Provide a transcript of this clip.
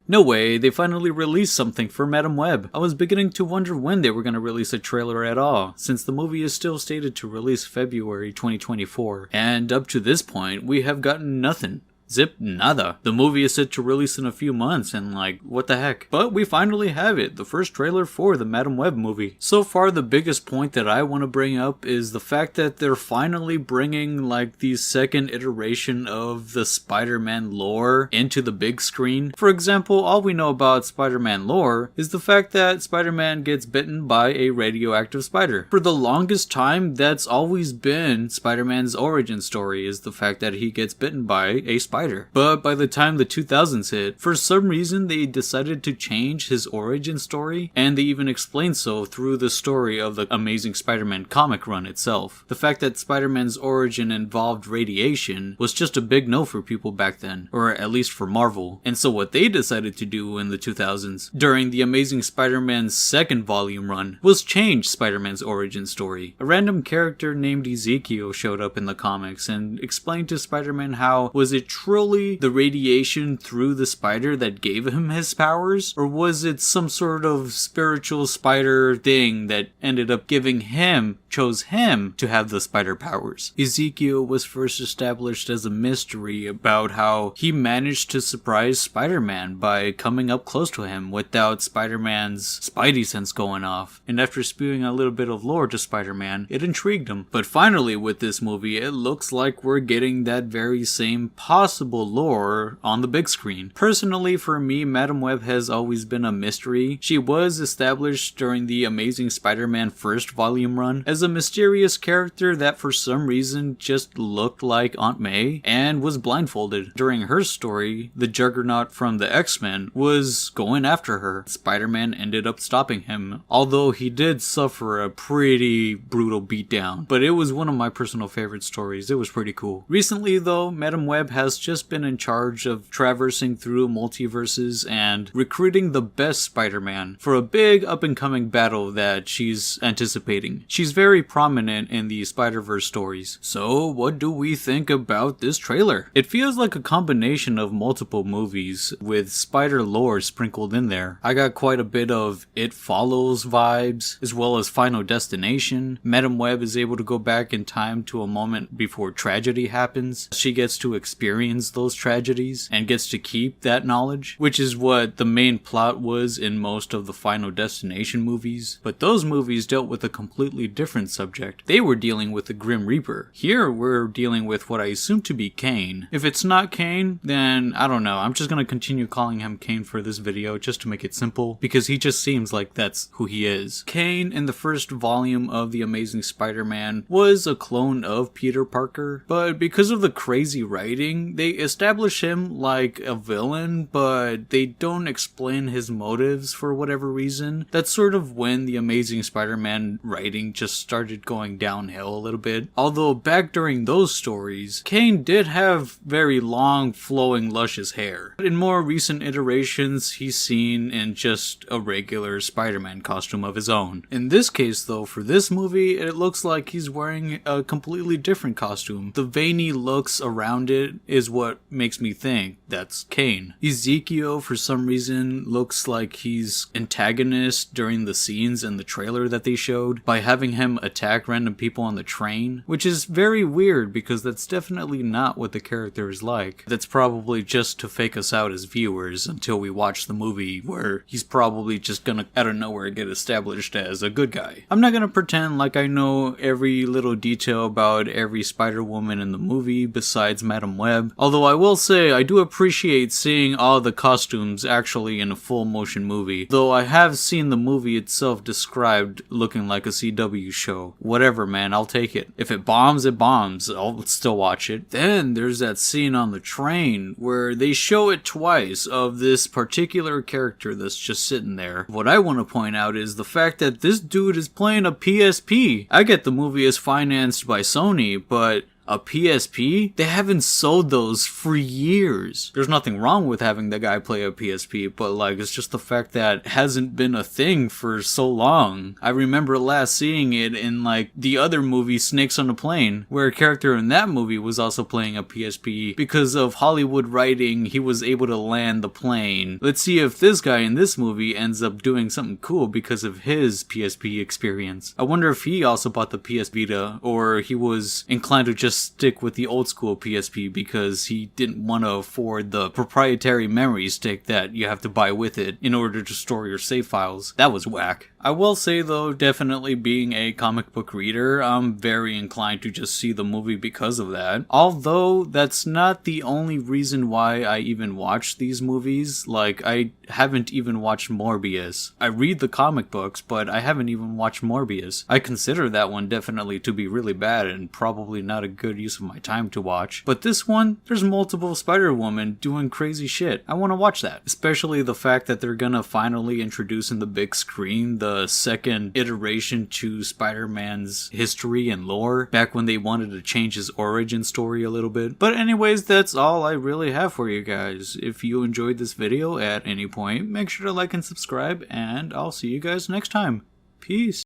No way, they finally released something for Madam Web. I was beginning to wonder when they were going to release a trailer at all, since the movie is still stated to release February 2024. And up to this point, we have gotten nothing. Zip nada. The movie is set to release in a few months and like, what the heck. But we finally have it, the first trailer for the Madam Web movie. So far the biggest point that I want to bring up is the fact that they're finally bringing like the second iteration of the Spider-Man lore into the big screen. For example, all we know about Spider-Man lore is the fact that Spider-Man gets bitten by a radioactive spider. For the longest time, that's always been Spider-Man's origin story, is the fact that he gets bitten by a spider. But by the time the 2000s hit, for some reason they decided to change his origin story, and they even explained so through the story of the Amazing Spider-Man comic run itself. The fact that Spider-Man's origin involved radiation was just a big no for people back then, or at least for Marvel. And so what they decided to do in the 2000s, during the Amazing Spider-Man's second volume run, was change Spider-Man's origin story. A random character named Ezekiel showed up in the comics and explained to Spider-Man how, was it truly the radiation through the spider that gave him his powers? Or was it some sort of spiritual spider thing that ended up chose him to have the spider powers? Ezekiel was first established as a mystery about how he managed to surprise Spider-Man by coming up close to him without Spider-Man's spidey sense going off. And after spewing a little bit of lore to Spider-Man, it intrigued him. But finally with this movie, it looks like we're getting that very same possible lore on the big screen. Personally, for me, Madam Web has always been a mystery. She was established during the Amazing Spider-Man first volume run as a mysterious character that for some reason just looked like Aunt May and was blindfolded. During her story, the Juggernaut from the X-Men was going after her. Spider-Man ended up stopping him, although he did suffer a pretty brutal beatdown. But it was one of my personal favorite stories. It was pretty cool. Recently though, Madam Web has just been in charge of traversing through multiverses and recruiting the best Spider-Man for a big up-and-coming battle that she's anticipating. She's very prominent in the Spider-Verse stories. So what do we think about this trailer? It feels like a combination of multiple movies with spider lore sprinkled in there. I got quite a bit of It Follows vibes, as well as Final Destination. Madam Web is able to go back in time to a moment before tragedy happens. She gets to experience those tragedies and gets to keep that knowledge, which is what the main plot was in most of the Final Destination movies. But those movies dealt with a completely different subject. They were dealing with the Grim Reaper. Here we're dealing with what I assume to be Kaine. If it's not Kaine, then I don't know. I'm just gonna continue calling him Kaine for this video just to make it simple, because he just seems like that's who he is. Kaine in the first volume of The Amazing Spider-Man was a clone of Peter Parker, but because of the crazy writing, they establish him like a villain, but they don't explain his motives for whatever reason. That's sort of when the Amazing Spider-Man writing just started going downhill a little bit. Although back during those stories, Kaine did have very long, flowing, luscious hair. In more recent iterations, he's seen in just a regular Spider-Man costume of his own. In this case though, for this movie, it looks like he's wearing a completely different costume. The veiny looks around it is what makes me think that's Kaine. Ezekiel, for some reason, looks like he's antagonist during the scenes in the trailer that they showed by having him attack random people on the train, which is very weird because that's definitely not what the character is like. That's probably just to fake us out as viewers until we watch the movie, where he's probably just gonna out of nowhere get established as a good guy. I'm not gonna pretend like I know every little detail about every Spider-Woman in the movie besides Madam Web, although I will say I do appreciate seeing all the costumes actually in a full motion movie, though I have seen the movie itself described looking like a CW show. Whatever, man, I'll take it. If it bombs, it bombs. I'll still watch it. Then there's that scene on the train where they show it twice of this particular character that's just sitting there. What I want to point out is the fact that this dude is playing a PSP. I get the movie is financed by Sony, but A PSP? They haven't sold those for years. There's nothing wrong with having the guy play a PSP, but like, it's just the fact that it hasn't been a thing for so long. I remember last seeing it in like the other movie Snakes on a Plane, where a character in that movie was also playing a PSP. Because of Hollywood writing, he was able to land the plane. Let's see if this guy in this movie ends up doing something cool because of his PSP experience. I wonder if he also bought the PS Vita, or he was inclined to just stick with the old school PSP because he didn't want to afford the proprietary memory stick that you have to buy with it in order to store your save files. That was whack. I will say though, definitely being a comic book reader, I'm very inclined to just see the movie because of that. Although that's not the only reason why I even watch these movies. Like, I haven't even watched Morbius. I read the comic books, but I haven't even watched Morbius. I consider that one definitely to be really bad and probably not a good use of my time to watch. But this one, there's multiple Spider-Woman doing crazy shit. I want to watch that. Especially the fact that they're gonna finally introduce in the big screen the second iteration to Spider-Man's history and lore, back when they wanted to change his origin story a little bit. But anyways, that's all I really have for you guys. If you enjoyed this video at any point, make sure to like and subscribe, and I'll see you guys next time. Peace.